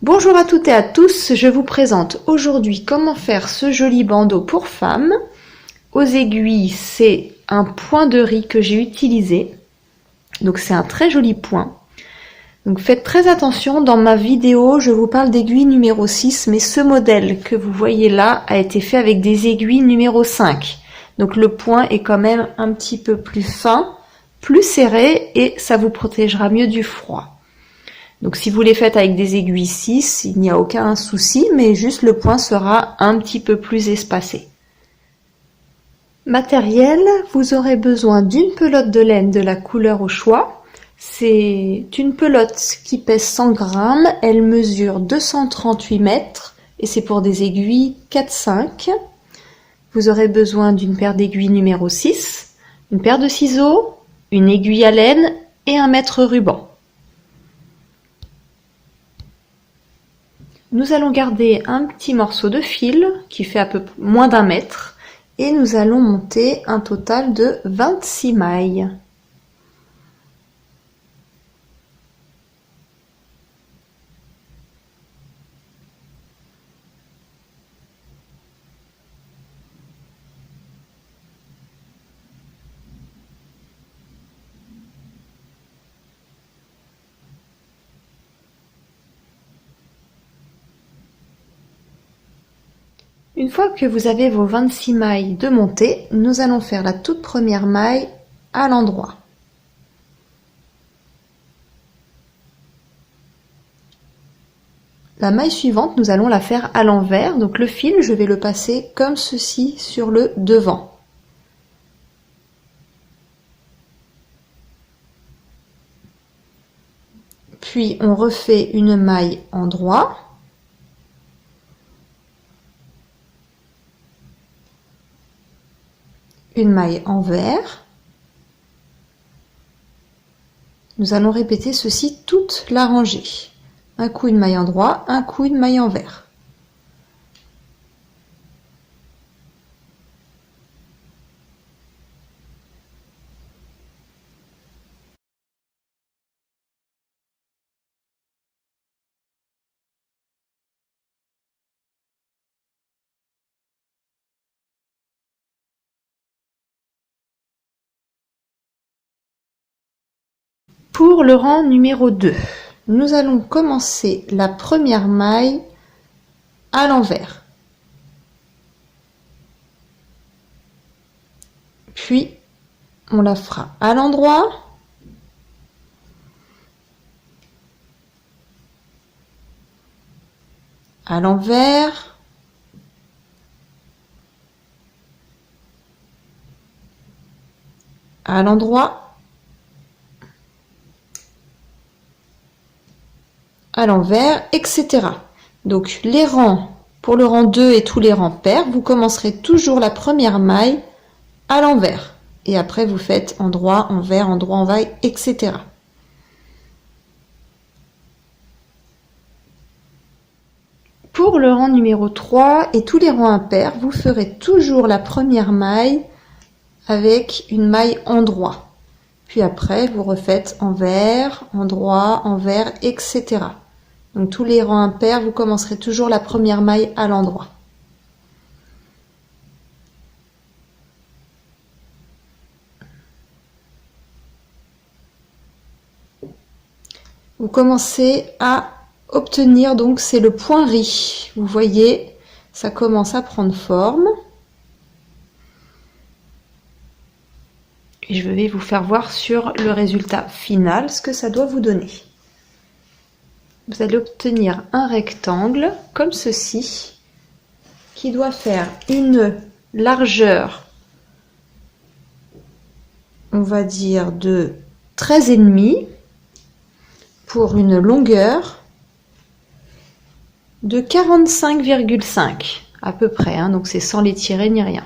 Bonjour à toutes et à tous, je vous présente aujourd'hui comment faire ce joli bandeau pour femmes. Aux aiguilles, c'est un point de riz que j'ai utilisé, donc c'est un très joli point. Donc faites très attention, dans ma vidéo je vous parle d'aiguille numéro 6, mais ce modèle que vous voyez là a été fait avec des aiguilles numéro 5. Donc le point est quand même un petit peu plus fin, plus serré et ça vous protégera mieux du froid. Donc si vous les faites avec des aiguilles 6, il n'y a aucun souci, mais juste le point sera un petit peu plus espacé. Matériel, vous aurez besoin d'une pelote de laine de la couleur au choix. C'est une pelote qui pèse 100 grammes, elle mesure 238 mètres et c'est pour des aiguilles 4-5. Vous aurez besoin d'une paire d'aiguilles numéro 6, une paire de ciseaux, une aiguille à laine et un mètre ruban. Nous allons garder un petit morceau de fil qui fait à peu près moins d'1 mètre et nous allons monter un total de 26 mailles. Une fois que vous avez vos 26 mailles de montée, nous allons faire la toute première maille à l'endroit. La maille suivante, nous allons la faire à l'envers, donc le fil, je vais le passer comme ceci sur le devant. Puis on refait une maille en droit. Une maille envers. Nous allons répéter ceci toute la rangée. Un coup une maille en droit, un coup une maille envers. Pour le rang numéro 2, nous allons commencer la première maille à l'envers. Puis, on la fera à l'endroit. À l'envers. À l'endroit. À l'envers, etc. Donc les rangs, pour le rang 2 et tous les rangs pairs, vous commencerez toujours la première maille à l'envers. Et après vous faites endroit, envers, endroit, envers, etc. Pour le rang numéro 3 et tous les rangs impairs, vous ferez toujours la première maille avec une maille endroit. Puis après, vous refaites envers, endroit, envers, etc. Donc tous les rangs impairs, vous commencerez toujours la première maille à l'endroit. Vous commencez à obtenir, donc c'est le point riz. Vous voyez, ça commence à prendre forme. Et je vais vous faire voir sur le résultat final ce que ça doit vous donner. Vous allez obtenir un rectangle comme ceci qui doit faire une largeur, on va dire de 13,5 pour une longueur de 45,5 à peu près, hein, donc c'est sans les tirer ni rien.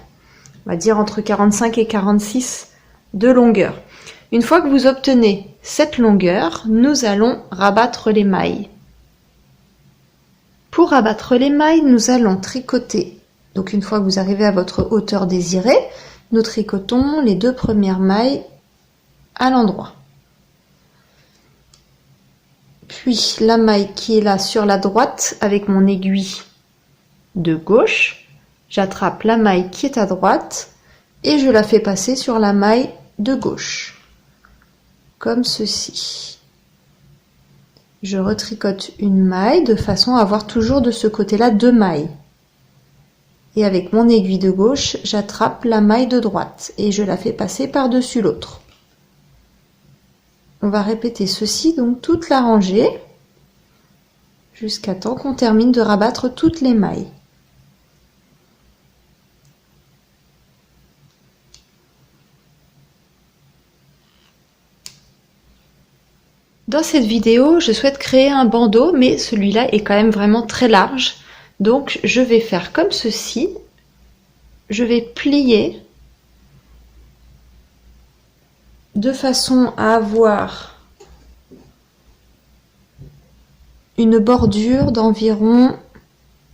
On va dire entre 45 et 46 de longueur. Une fois que vous obtenez cette longueur, nous allons rabattre les mailles. Pour rabattre les mailles, nous allons tricoter. Donc une fois que vous arrivez à votre hauteur désirée, nous tricotons les 2 premières mailles à l'endroit. puis la maille qui est là sur la droite avec mon aiguille de gauche, j'attrape la maille qui est à droite et je la fais passer sur la maille de gauche, comme ceci. Je retricote une maille de façon à avoir toujours de ce côté-là 2 mailles. Et avec mon aiguille de gauche, j'attrape la maille de droite et je la fais passer par-dessus l'autre. On va répéter ceci donc toute la rangée jusqu'à temps qu'on termine de rabattre toutes les mailles. Dans cette vidéo, je souhaite créer un bandeau, mais celui-là est quand même vraiment très large. Donc je vais faire comme ceci. Je vais plier de façon à avoir une bordure d'environ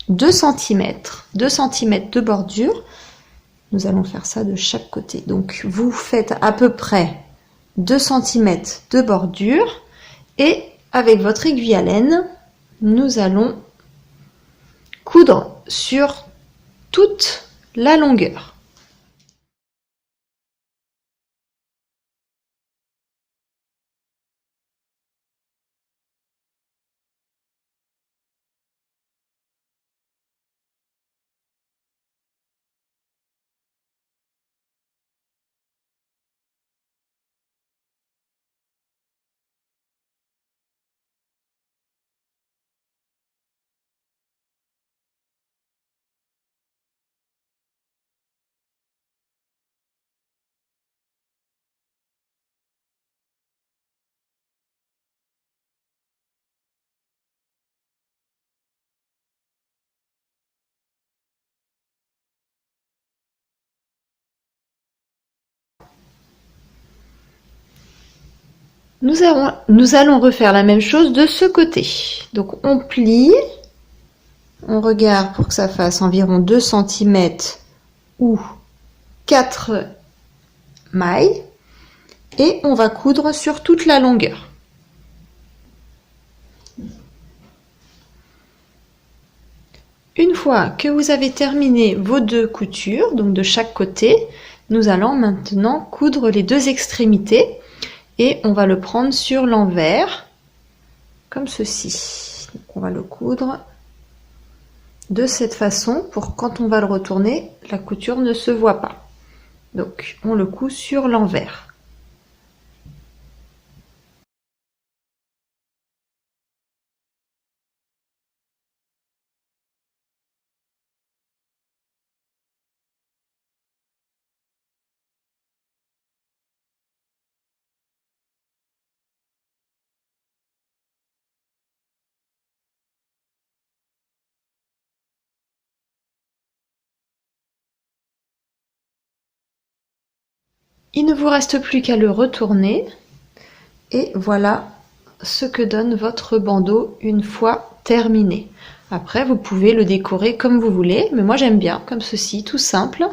2 cm. 2 cm de bordure. Nous allons faire ça de chaque côté. Donc vous faites à peu près 2 cm de bordure. Et avec votre aiguille à laine, nous allons coudre sur toute la longueur. Nous allons refaire la même chose de ce côté. Donc on plie, on regarde pour que ça fasse environ 2 cm ou 4 mailles et on va coudre sur toute la longueur. Une fois que vous avez terminé vos 2 coutures, donc de chaque côté, nous allons maintenant coudre les 2 extrémités. Et on va le prendre sur l'envers, comme ceci. Donc on va le coudre de cette façon pour quand on va le retourner, la couture ne se voit pas. Donc on le coud sur l'envers. Il ne vous reste plus qu'à le retourner et voilà ce que donne votre bandeau une fois terminé. Après, vous pouvez le décorer comme vous voulez, mais moi j'aime bien comme ceci, tout simple.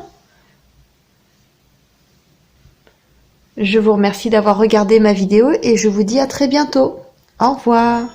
Je vous remercie d'avoir regardé ma vidéo et je vous dis à très bientôt. Au revoir.